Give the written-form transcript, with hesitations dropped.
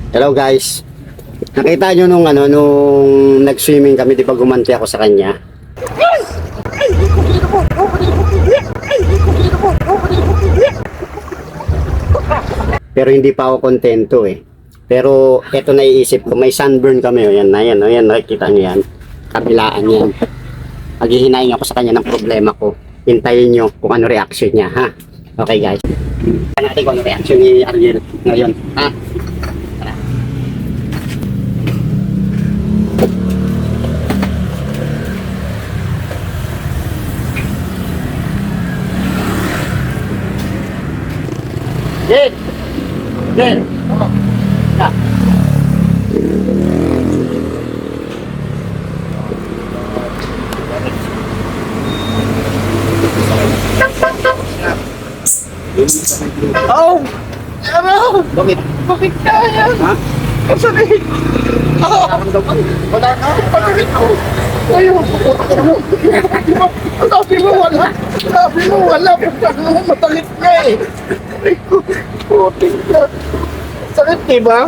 Hello guys. Nakita nyo nung nag-swimming kami, di ba gumanti ako sa kanya? Pero hindi pa ako kontento eh. Pero eto naiisip ko, may sunburn kami. O yan, nakikita nyo yan. Kabilaan yan. Maghihinaing ako sa kanya ng problema ko. Hintayin nyo kung ano reaction niya, ha? Okay guys. Tingnan natin kung ano reaction ni Ariel ngayon, ha? Tara. Jed! Jed! Oh. Yeah. Oh! Ano? Bakit? Bakit kaya? Ha? Masakit! Wala na. Masakit ko! Ayaw! Sabi mo wala! Sabi mo wala! Masakit nga eh! Ay, putik na! Sakit diba?